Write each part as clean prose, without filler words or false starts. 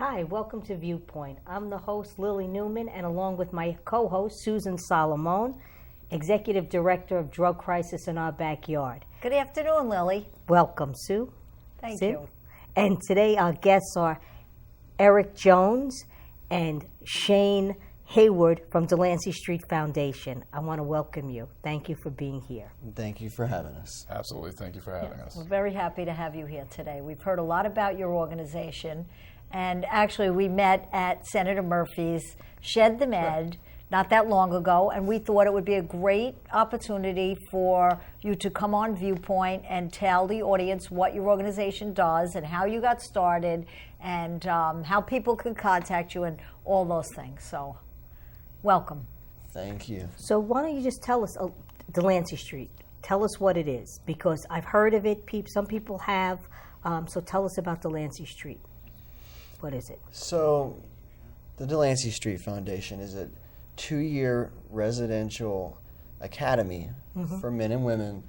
Hi, welcome to Viewpoint. I'm the host, Lily Newman, and along with my co-host, Susan Solomon, Executive Director of Drug Crisis in Our Backyard. Good afternoon, Lily. Welcome, Sue. Thank you. And today our guests are Eric Jones and Shane Hayward from Delancy Street Foundation. I want to welcome you. Thank you for being here. Thank you for having us. Absolutely. Thank you for having us. We're very happy to have you here today. We've heard a lot about your organization, and actually we met at Senator Murphy's Shed the Med not that long ago, and we thought it would be a great opportunity for you to come on Viewpoint and tell the audience what your organization does and how you got started and how people can contact you and all those things. So, welcome. Thank you. So why don't you just tell us, Delancy Street, tell us what it is, because I've heard of it, some people have, so tell us about Delancy Street. What is it? So, the Delancy Street Foundation is a 2-year residential academy for men and women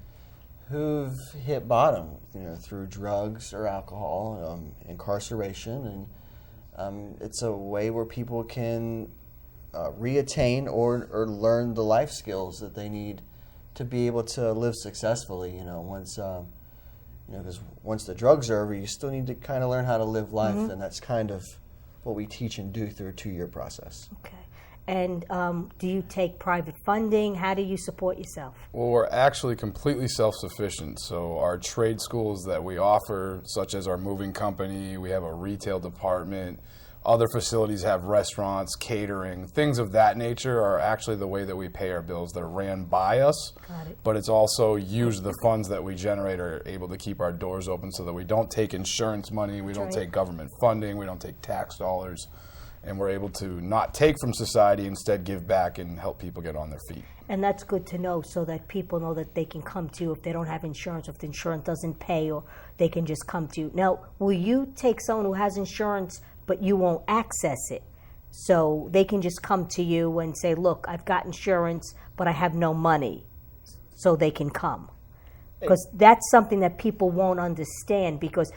who've hit bottom, through drugs or alcohol, incarceration, and it's a way where people can reattain or learn the life skills that they need to be able to live successfully. Because once the drugs are over, you still need to kind of learn how to live life, and that's kind of what we teach and do through a 2-year process. Okay. And do you take private funding? How do you support yourself? Well, we're actually completely self-sufficient. So our trade schools that we offer, such as our moving company, we have a retail department. Other facilities have restaurants, catering, things of that nature are actually the way that we pay our bills. They're ran by us, but it's also used the funds that we generate are able to keep our doors open so that we don't take insurance money, we don't take government funding, we don't take tax dollars, and we're able to not take from society, instead give back and help people get on their feet. And that's good to know so that people know that they can come to you if they don't have insurance, if the insurance doesn't pay, or they can just come to you. Now, will you take someone who has insurance but you won't access it, so they can just come to you and say, look, I've got insurance, but I have no money, so they can come? Because that's something that people won't understand, because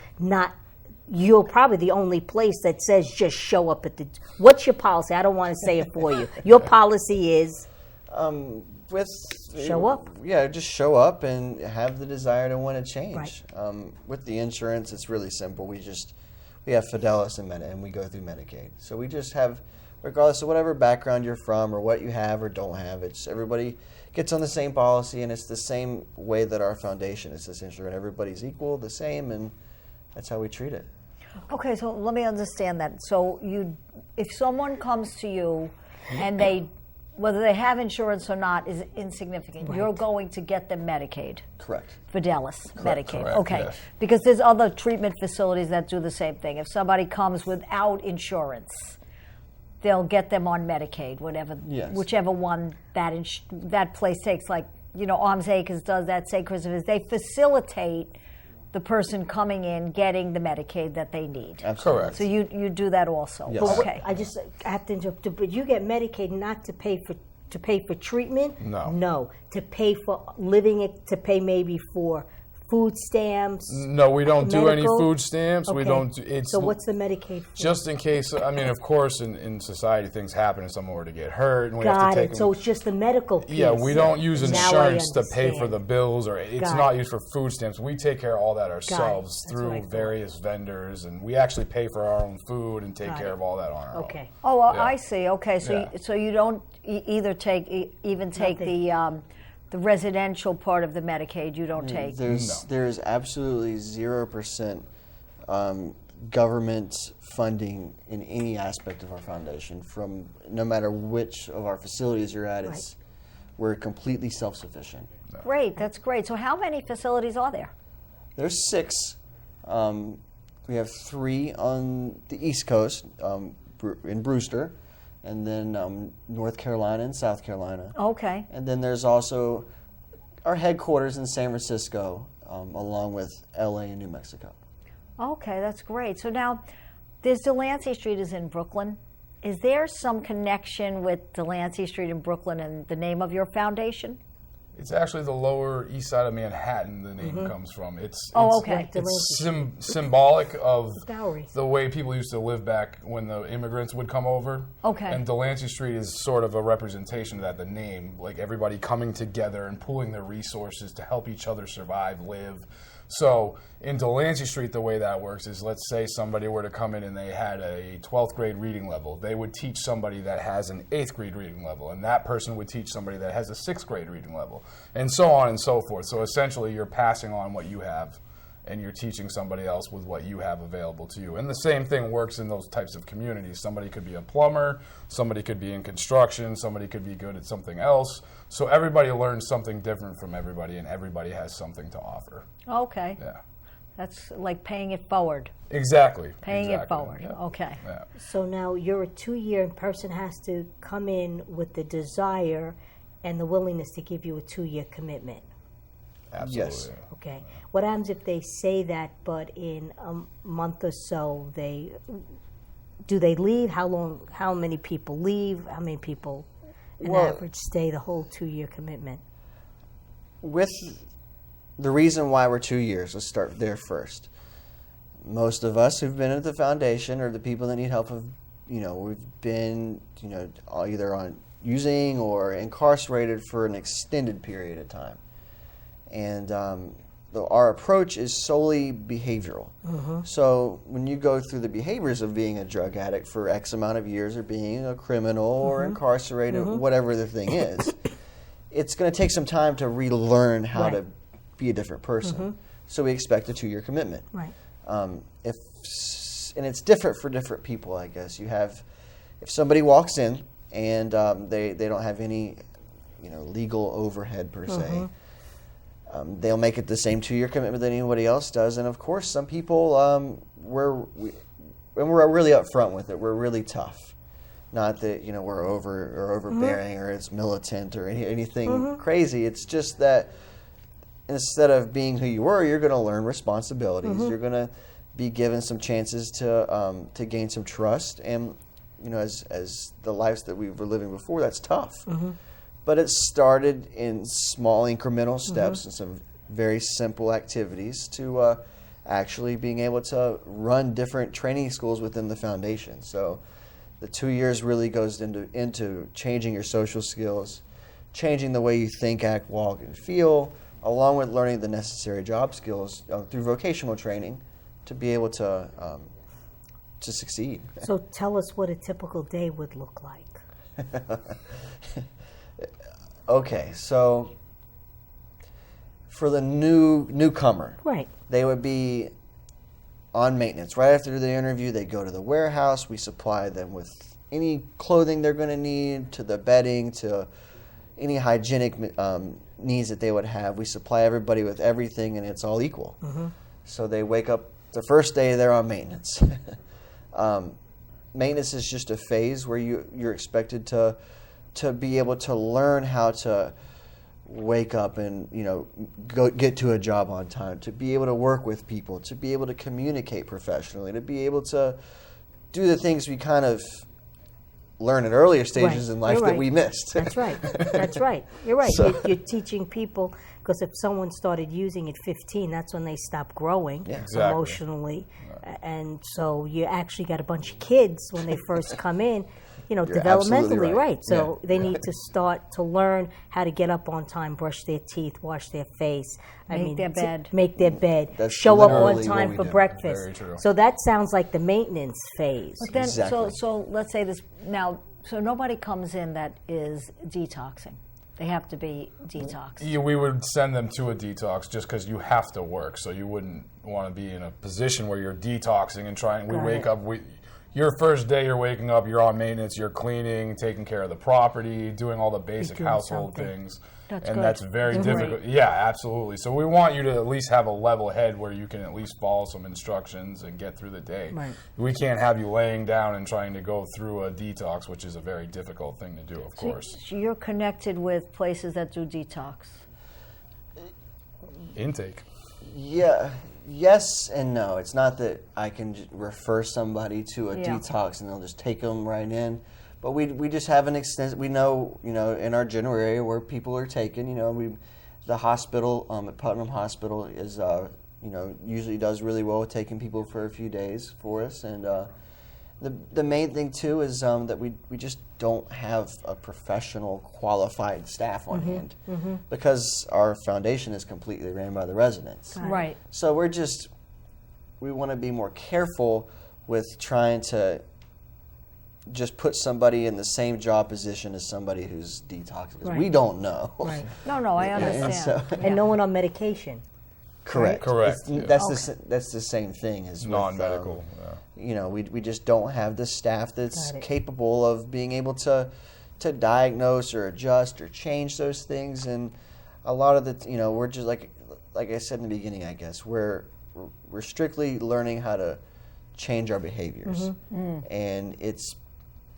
you're probably the only place that says just show up at the... What's your policy? I don't want to say it for you. Your policy is... show up. Yeah, just show up and have the desire to want to change. Right. With the insurance, it's really simple. We have Fidelis and we go through Medicaid. So we just have, regardless of whatever background you're from or what you have or don't have, it's everybody gets on the same policy, and it's the same way that our foundation is essentially. Everybody's equal, the same, and that's how we treat it. Okay, so let me understand that. So if someone comes to you and whether they have insurance or not is insignificant. Right. You're going to get them Medicaid. Correct. Fidelis, Medicaid. Correct, okay. yes. Because there's other treatment facilities that do the same thing. If somebody comes without insurance, they'll get them on Medicaid, whichever one that place takes. Like, Arms Acres does that, St. Christopher's. They facilitate the person coming in getting the Medicaid that they need. Absolutely. Correct. So you do that also. Yes. Okay. I have to interrupt, but you get Medicaid not to pay for treatment? No. No, to pay for living, to pay maybe for food stamps? No, we don't do any medical? food stamps. Okay. We don't do, it's so what's the Medicaid for? just in case. I mean, of course, in society things happen and someone were to get hurt, and we Got have to take it. them. So it's just the medical piece. Yeah, we don't use Now I insurance to pay for understand. the bills, or it's Got not it. used for food stamps. We take care of all that ourselves That's what I through thought. various vendors, and we actually pay for our own food and take Got care it. of all that on our Okay. own. Oh, well, Yeah. I see. Okay, so Yeah. so you don't either take the residential part of the Medicaid. You don't take. There's absolutely 0% government funding in any aspect of our foundation. From no matter which of our facilities you're at, we're completely self-sufficient. Great, that's great. So how many facilities are there? There's 6. We have 3 on the East Coast in Brewster, and then North Carolina and South Carolina. Okay. And then there's also our headquarters in San Francisco, along with LA and New Mexico. Okay, that's great. So now, there's Delancy Street is in Brooklyn. Is there some connection with Delancy Street in Brooklyn and the name of your foundation? It's actually the Lower East Side of Manhattan. The name comes from. It's okay. It's symbolic of Bowery. the way people used to live back when the immigrants would come over. Okay. And Delancy Street is sort of a representation of that. The name, like everybody coming together and pooling their resources to help each other survive, live. So in Delancy Street, the way that works is, let's say somebody were to come in and they had a 12th grade reading level. They would teach somebody that has an 8th grade reading level, and that person would teach somebody that has a 6th grade reading level, and so on and so forth. So essentially, you're passing on what you have, and you're teaching somebody else with what you have available to you. And the same thing works in those types of communities. Somebody could be a plumber, somebody could be in construction, somebody could be good at something else. So everybody learns something different from everybody, and everybody has something to offer. Okay. Yeah. That's like paying it forward. Exactly. Paying it Exactly. forward. Yeah. Okay. Yeah. So now you're a 2-year person has to come in with the desire and the willingness to give you a 2-year commitment. Absolutely. Yes. Okay. What happens if they say that, but in a month or so they leave? How long? How many people leave? How many people, on average, stay the whole 2-year commitment? With the reason why we're 2 years, let's start there first. Most of us who've been at the foundation, or the people that need help, have, we've been, either on using or incarcerated for an extended period of time. And our approach is solely behavioral. So when you go through the behaviors of being a drug addict for X amount of years, or being a criminal or incarcerated, whatever the thing is, it's going to take some time to relearn how to be a different person. So we expect a 2-year commitment. Right. And it's different for different people, I guess. You have, if somebody walks in and they don't have any, legal overhead per se, they'll make it the same 2-year commitment that anybody else does. And of course, some people, we're really upfront with it. We're really tough. Not that we're overbearing or it's militant or anything crazy. It's just that instead of being who you were, you're going to learn responsibilities. You're going to be given some chances to gain some trust. And as the lives that we were living before, that's tough. But it started in small incremental steps and some very simple activities to actually being able to run different training schools within the foundation. So the 2 years really goes into changing your social skills, changing the way you think, act, walk, and feel, along with learning the necessary job skills through vocational training to be able to succeed. So tell us what a typical day would look like. Okay, so for the newcomer, Right. they would be on maintenance. Right after the interview, they go to the warehouse. We supply them with any clothing they're going to need, to the bedding, to any hygienic needs that they would have. We supply everybody with everything, and it's all equal. So they wake up the first day, they're on maintenance. Maintenance is just a phase where you're expected to be able to learn how to wake up and go get to a job on time, to be able to work with people, to be able to communicate professionally, to be able to do the things we kind of learn at earlier stages in life that we missed. That's right. That's right. You're right. So- You're teaching people, because if someone started using at 15, that's when they stop growing Exactly. emotionally. And so you actually got a bunch of kids when they first come in, absolutely developmentally, right. So Yeah. they need to start to learn how to get up on time, brush their teeth, wash their face. Make their bed. Make their bed. That's show up on literally time what for we do. breakfast. Very true. So that sounds like the maintenance phase. But then, Exactly. so let's say this now. So nobody comes in that is detoxing. They have to be detoxed. Yeah, we would send them to a detox just because you have to work. So you wouldn't want to be in a position where you're detoxing and trying. We Got wake it. up. Your first day, you're waking up. You're on maintenance. You're cleaning, taking care of the property, doing all the basic doing household something. things. That's and good. that's very Great. difficult. Yeah, absolutely. So we want you to at least have a level head where you can at least follow some instructions and get through the day. Right. We can't have you laying down and trying to go through a detox, which is a very difficult thing to do, of course. So you're connected with places that do detox. Intake. Yeah. Yes and no. It's not that I can refer somebody to a Yeah. detox and they'll just take them right in. But we just have an extent. We know, in our general area where people are taken. The hospital at Putnam Hospital is usually does really well with taking people for a few days for us. And the main thing too is that we just don't have a professional, qualified staff on hand because our foundation is completely ran by the residents. Right. So we want to be more careful with trying to just put somebody in the same job position as somebody who's detoxed, because we don't know. Right. No, I understand. And no one on medication. Correct. Correct. That's the same thing as Non-medical. we just don't have the staff that's capable of being able to diagnose or adjust or change those things. And a lot of the we're just like I said in the beginning, I guess we're strictly learning how to change our behaviors, and it's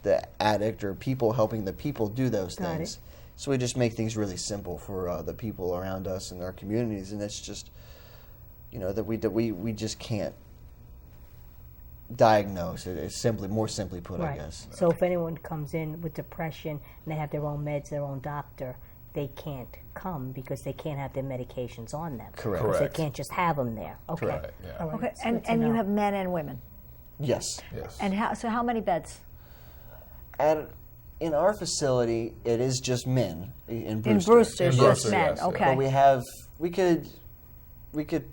the addict or people helping the people do those things. So we just make things really simple for the people around us and our communities, and it's just that we just can't diagnose it. It's more simply put, I guess. So if anyone comes in with depression and they have their own meds, their own doctor, they can't come because they can't have their medications on them. Correct. Because they can't just have them there. Okay. Correct, yeah. All right. Okay, It's good to and you know. have men and women. Yes. And how many beds? In our facility, it is just men in Brewster. In Brewster, In just Brewster, men. yes, Okay. But we could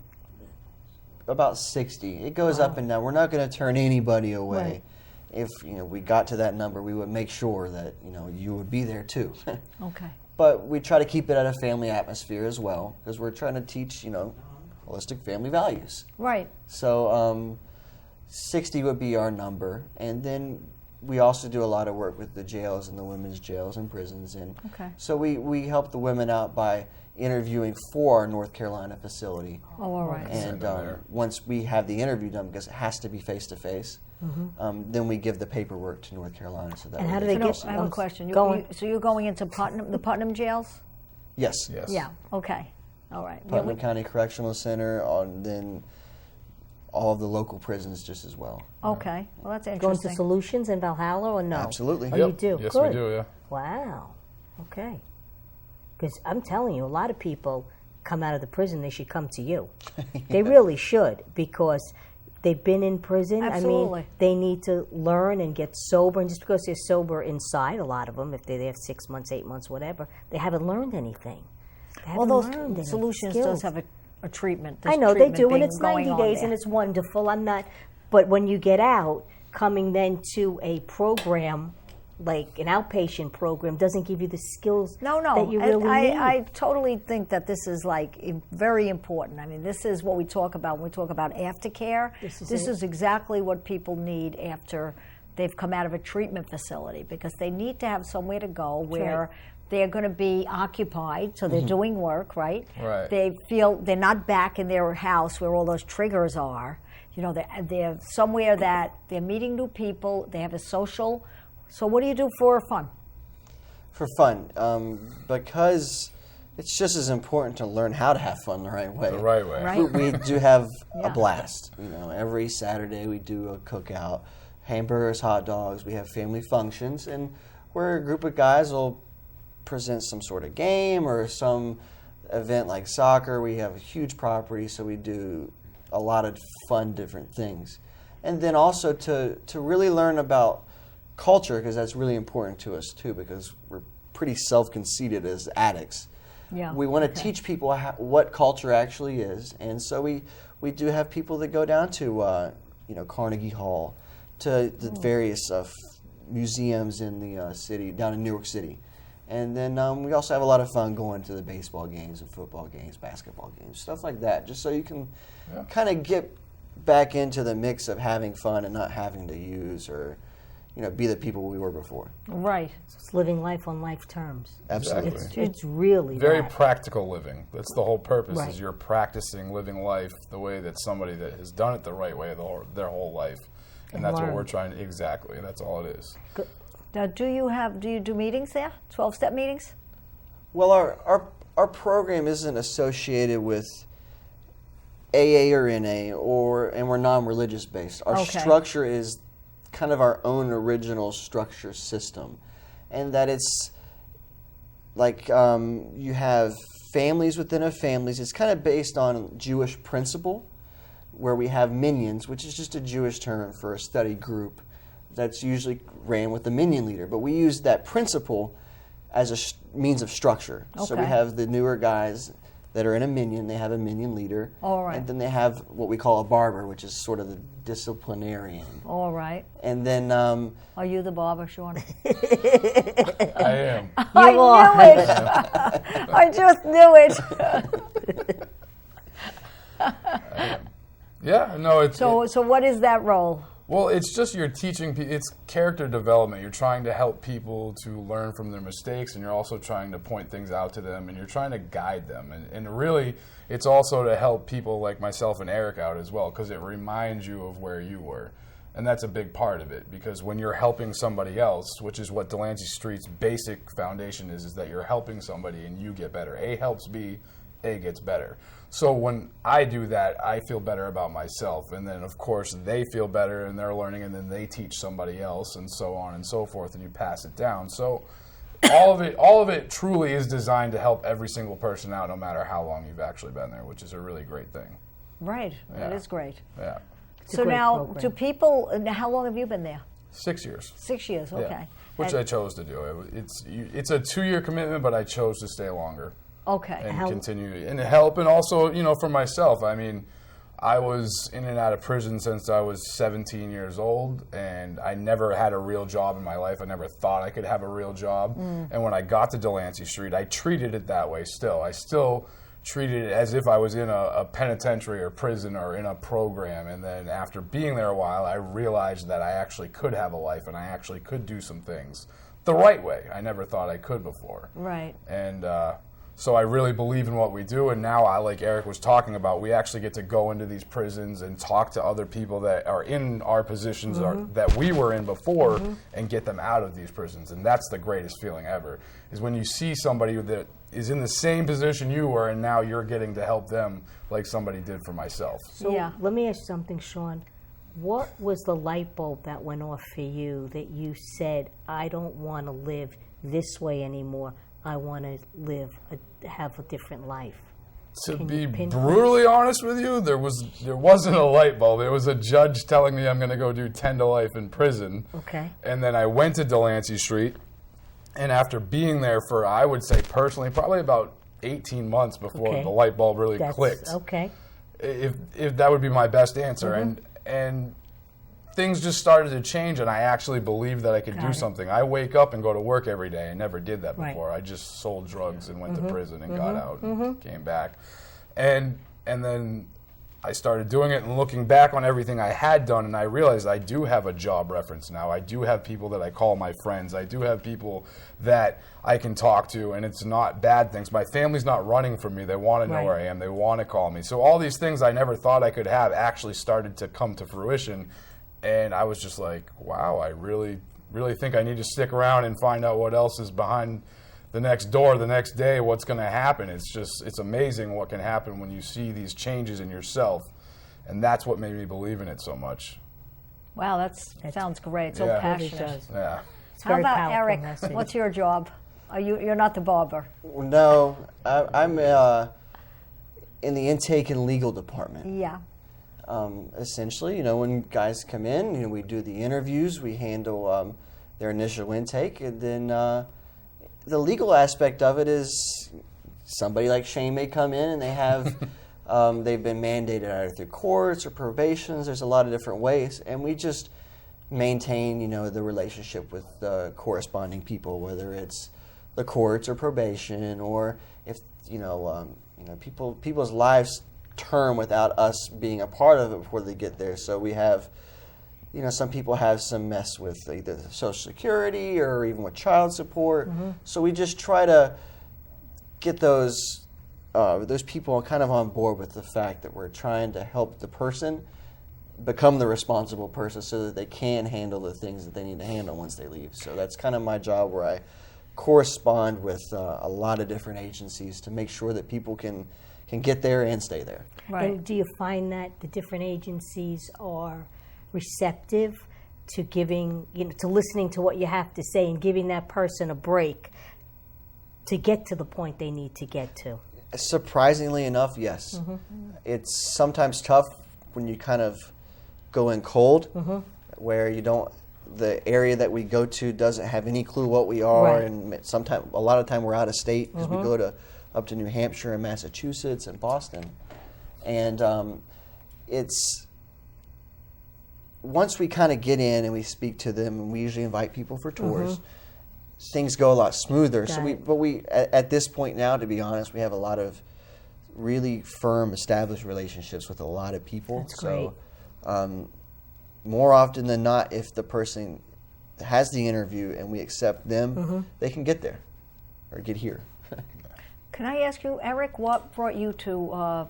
about 60. It goes up and down. We're not going to turn anybody away. If we got to that number, we would make sure that you would be there too. Okay. But we try to keep it at a family atmosphere as well, because we're trying to teach holistic family values. Right. So 60 would be our number, and then we also do a lot of work with the jails and the women's jails and prisons. And Okay. so we help the women out by interviewing for our North Carolina facility. Oh, all right. And once we have the interview done, because it has to be face-to-face, then we give the paperwork to North Carolina. So that And way how do they they can get- also- I have a question. Go on. So you're going into the Putnam jails? Yes. Yes. Yeah. Okay. All right. Yeah, Putnam County Correctional Center, and then all of the local prisons just as well. okay. Well, that's Going interesting. to Solutions in Valhalla or no? Absolutely. Oh, Yep. you do? Yes, Good. we do, yeah. Wow. Okay. Because I'm telling you, a lot of people come out of the prison, they should come to you. They really should, because they've been in prison. I Absolutely. mean, they need to learn and get sober. And just because they're sober inside, a lot of them, if they're there 6 months, 8 months, whatever, they haven't learned anything. They Well, haven't those learned any solutions skills. does have a treatment. I There's know they treatment do, and being it's 90 going on days, there. and it's wonderful. I'm not, but when you get out, coming then to a program like an outpatient program doesn't give you the skills No, that you and really need. I totally think that this is very important. I mean, this is what we talk about when we talk about aftercare. This is This it. is exactly what people need after they've come out of a treatment facility, because they need to have somewhere to go where they're going to be occupied, so they're doing work, right? Right. They feel they're not back in their house where all those triggers are. They're somewhere that they're meeting new people. They have a social. So what do you do for fun? For fun, because it's just as important to learn how to have fun the right way. The right way. Right. We do have Yeah. a blast. Every Saturday we do a cookout, hamburgers, hot dogs. We have family functions, and we're a group of guys will present some sort of game or some event like soccer. We have a huge property, so we do a lot of fun, different things. And then also to really learn about culture, because that's really important to us too, because we're pretty self-conceited as addicts. Yeah. We want to teach people what culture actually is, and so we do have people that go down to Carnegie Hall, to the various museums in the city, down in New York City. And then we also have a lot of fun going to the baseball games and football games, basketball games, stuff like that, just so you can kind of get back into the mix of having fun and not having to use or be the people we were before. Right. It's living life on life terms. Absolutely. Exactly. It's really Very that. practical living. That's the whole purpose, Right. is you're practicing living life the way that somebody that has done it the right way their whole life. And that's what learn. we're trying to, exactly, that's all it is. Now, do you do meetings there? 12-step meetings? Well, our program isn't associated with AA or NA, and we're non-religious based. Our Okay. structure is kind of our own original structure system, and that it's like you have families within a families. It's kind of based on Jewish principle, where we have minions, which is just a Jewish term for a study group that's usually ran with the minion leader. But we use that principle as a means of structure. So we Okay. have the newer guys that are in a minion. They have a minion leader. All right. And then they have what we call a barber, which is sort of the disciplinarian. All right. And then Are you the barber, Sean? I am. I You are. knew it. I just knew it. Yeah, no, it's So what is that role? well, it's just you're teaching. It's character development. You're trying to help people to learn from their mistakes, and you're also trying to point things out to them, and you're trying to guide them. And really, it's also to help people like myself and Eric out as well, because it reminds you of where you were. And that's a big part of it, because when you're helping somebody else, which is what Delancy Street's basic foundation is that you're helping somebody and you get better. A helps B, A gets better. So when I do that, I feel better about myself. And then, of course, they feel better and they're learning, and then they teach somebody else, and so on and so forth, and you pass it down. So all of it truly is designed to help every single person out, no matter how long you've actually been there, which is a really great thing. Right. That Yeah. is great. Yeah. a So great now, program. do people? How long have you been there? 6 years. 6 years. Yeah. Okay. Which And- I chose to do. It's a 2-year commitment, but I chose to stay longer Okay. and How- continue and help, and also for myself. I mean, I was in and out of prison since I was 17 years old, and I never had a real job in my life. I never thought I could have a real job. And when I got to Delancy Street, I treated it that way still. I still treated it as if I was in a penitentiary or prison or in a program. And then after being there a while, I realized that I actually could have a life and I actually could do some things the right way. I never thought I could before. Right. And so I really believe in what we do. And now, like Eric was talking about, we actually get to go into these prisons and talk to other people that are in our positions that we were in before and get them out of these prisons. And that's the greatest feeling ever, is when you see somebody that is in the same position you were, and now you're getting to help them like somebody did for myself. So Yeah. let me ask you something, Sean. What was the light bulb that went off for you that you said, I don't want to live this way anymore. I want to have a different life? To Can be you pinpoint? brutally honest with you, there wasn't a light bulb. There was a judge telling me I'm going to go do 10 to life in prison. Okay. And then I went to Delancy Street, and after being there for, I would say personally, probably about 18 months before Okay. the light bulb really That's clicked. okay. If that would be my best answer. And things just started to change, and I actually believed that I could do it. something. I wake up and go to work every day. I never did that Right. before. I just sold drugs and went to prison and got out and came back. And then I started doing it and looking back on everything I had done, and I realized I do have a job reference now. I do have people that I call my friends. I do have people that I can talk to, and it's not bad things. My family's not running from me. They want to know Right. where I am. They want to call me. So all these things I never thought I could have actually started to come to fruition. And I was just like, wow, I really, really think I need to stick around and find out what else is behind the next door the next day, what's going to happen. It's amazing what can happen when you see these changes in yourself. And that's what made me believe in it so much. Wow, that sounds great. So Yeah. Really passionate. does. Yeah. It's How very about powerful Eric? message. What's your job? You're not the barber. No, I'm in the intake and legal department. Yeah. Essentially, when guys come in, we do the interviews, we handle their initial intake, and then the legal aspect of it is somebody like Shane may come in and they have they've been mandated either through courts or probations. There's a lot of different ways, and we just maintain the relationship with the corresponding people, whether it's the courts or probation, or if people's lives term without us being a part of it before they get there. So we have, some people have some mess with either Social Security or even with child support. So we just try to get those people kind of on board with the fact that we're trying to help the person become the responsible person so that they can handle the things that they need to handle once they leave. So that's kind of my job, where I correspond with a lot of different agencies to make sure that people can get there and stay there. Right. And do you find that the different agencies are receptive to giving, to listening to what you have to say and giving that person a break to get to the point they need to get to? Surprisingly enough, yes. It's sometimes tough when you kind of go in cold, where you don't, the area that we go to doesn't have any clue what we are, Right. and sometimes, a lot of time we're out of state because we go up to New Hampshire and Massachusetts and Boston, and it's, once we kind of get in and we speak to them, and we usually invite people for tours, things go a lot smoother. Got So it. we at this point now, to be honest, we have a lot of really firm, established relationships with a lot of people. That's great. So more often than not, if the person has the interview and we accept them, they can get there or get here. Can I ask you, Eric, what brought you to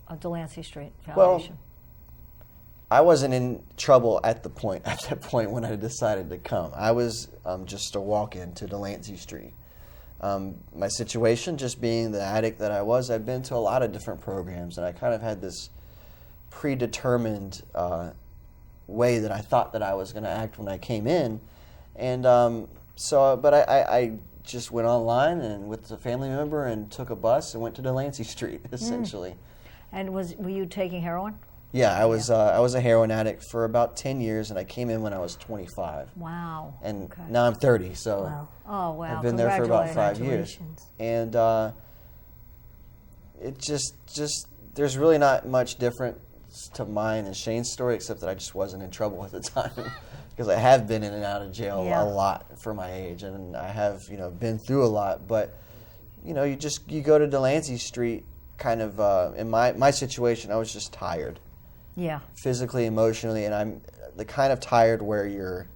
Delancy Street Well, Foundation? I wasn't in trouble at that point when I decided to come. I was just a walk-in to Delancy Street. My situation, just being the addict that I was, I'd been to a lot of different programs, and I kind of had this predetermined way that I thought that I was going to act when I came in. And but I just went online and with a family member and took a bus and went to Delancy Street, essentially. And were you taking heroin? Yeah, I was a heroin addict for about 10 years, and I came in when I was 25. Wow. And Okay. now I'm 30, so Wow. Oh, wow. I've been there for about 5 years. Congratulations. And it just there's really not much difference to mine and Shane's story, except that I just wasn't in trouble at the time because I have been in and out of jail Yeah. a lot for my age, and I have been through a lot. But you go to Delancey Street, kind of in my situation, I was just tired. Yeah. Physically, emotionally, and I'm the kind of tired where you're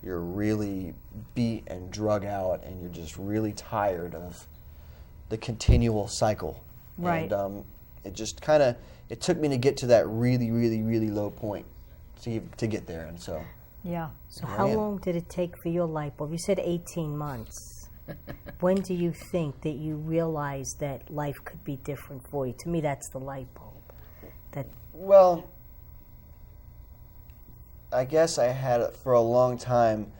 really beat and drug out, and you're just really tired of the continual cycle. Right. And it just kind of took me to get to that really, really, really low point to get there, and so. Yeah. So Here how I am. long did it take for your light bulb? You said 18 months. When do you think that you realized that life could be different for you? To me, that's the light bulb. Well, I guess I had for a long time,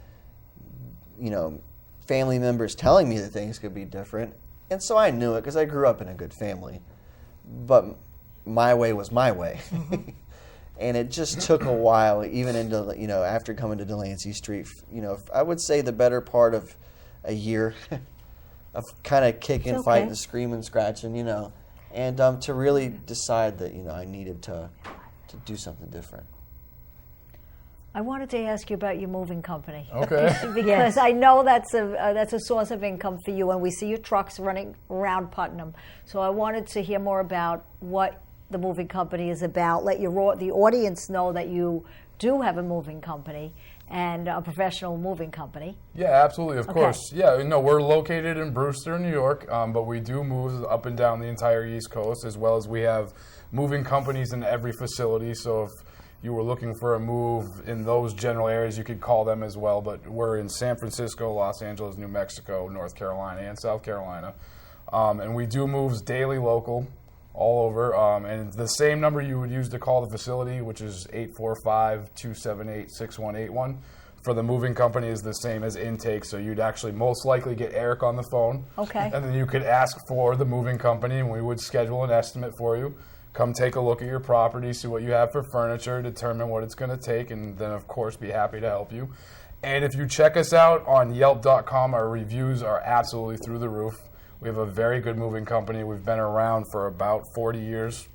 family members telling me that things could be different. And so I knew it because I grew up in a good family. But my way was my way. And it just took a while, even into, after coming to Delancey Street, I would say the better part of a year of kind of kicking, okay. fighting, screaming, scratching, and to really decide that, I needed to do something different. I wanted to ask you about your moving company. Okay. Because I know that's a source of income for you, and we see your trucks running around Putnam. So I wanted to hear more about what the moving company is about. Let the audience know that you do have a moving company and a professional moving company. Yeah, absolutely, of Okay. course. Yeah, we're located in Brewster, New York, but we do move up and down the entire East Coast, as well as we have moving companies in every facility. So if you were looking for a move in those general areas, you could call them as well. But we're in San Francisco, Los Angeles, New Mexico, North Carolina, and South Carolina. And we do moves daily local all over. And the same number you would use to call the facility, which is 845-278-6181, for the moving company is the same as intake. So you'd actually most likely get Eric on the phone. Okay. And then you could ask for the moving company, and we would schedule an estimate for you. Come take a look at your property, see what you have for furniture, determine what it's going to take, and then, of course, be happy to help you. And if you check us out on Yelp.com, our reviews are absolutely through the roof. We have a very good moving company. We've been around for about 40 years.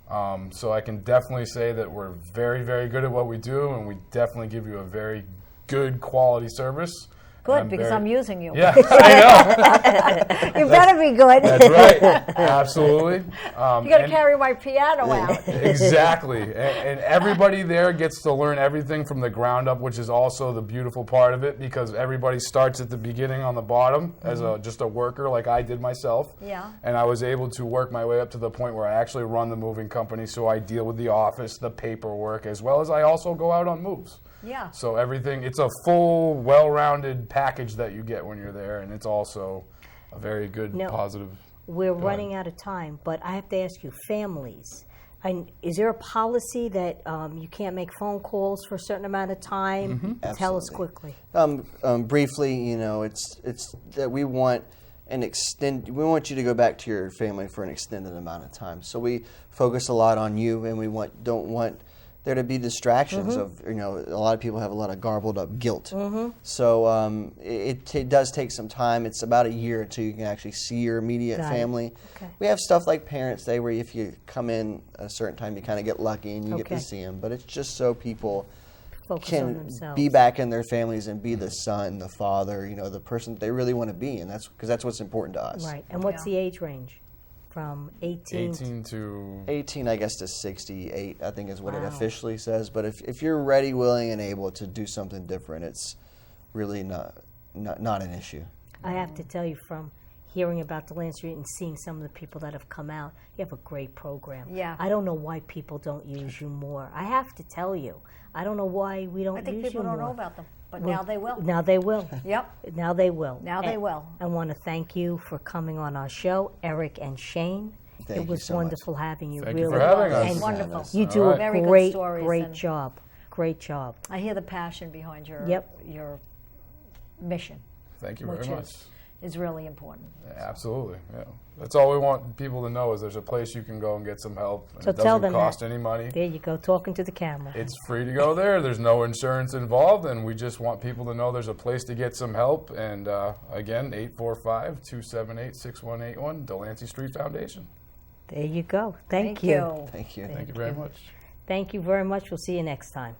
So I can definitely say that we're very, very good at what we do, and we definitely give you a very good quality service. Good, because I'm using you. Yeah, I know. You better be good. That's right. Absolutely. You got to carry my piano out. Exactly. And everybody there gets to learn everything from the ground up, which is also the beautiful part of it, because everybody starts at the beginning on the bottom as just a worker like I did myself. Yeah. And I was able to work my way up to the point where I actually run the moving company, so I deal with the office, the paperwork, as well as I also go out on moves. Yeah. So everything, it's a full, well-rounded package that you get when you're there, and it's also a very good, No. positive. We're Go running out of time, but I have to ask you, families. And is there a policy that you can't make phone calls for a certain amount of time? Tell us Absolutely. quickly. Briefly, you know, it's that we want we want you to go back to your family for an extended amount of time. So we focus a lot on you, and we don't want there to be distractions of, you know, a lot of people have a lot of garbled up guilt. So it does take some time. It's about a year until you can actually see your immediate Got it. family. Okay. We have stuff like Parents' Day where if you come in a certain time, you kind of get lucky and you get Okay. to see them. But it's just so people Focus on can themselves. be back in their families and be the son, the father, you know, the person they really want to be, and that's because that's what's important to us. Right. And what's Yeah. the age range? From 18 18 to 18, I guess, to 68, I think is what it Wow. officially says. But if you're ready, willing, and able to do something different, it's really not an issue. I have to tell you, from hearing about Delancy and seeing some of the people that have come out, you have a great program. Yeah. I don't know why people don't use you more. I have to tell you. I don't know why we don't I think use people you don't more. know about them, but Well, now they will. Now they will. Yep. Now they will. Now they will. I want to thank you for coming on our show, Eric and Shane. Thank it you was so much. wonderful having you. Thank you really. for having us. And Wonderful. you do All a right. Very good great, stories great and- job. Great job. I hear the passion behind your Yep. your mission, thank you which very much. is really important. Yeah, absolutely. Yeah. That's all we want people to know is there's a place you can go and get some help. And So it tell doesn't them cost that. any money. There you go, talking to the camera. It's free to go there. There's no insurance involved, and we just want people to know there's a place to get some help. And again, 845-278-6181, Delancy Street Foundation. There you go. Thank Thank you. Thank you. Thank you very much. Thank you very much. We'll see you next time.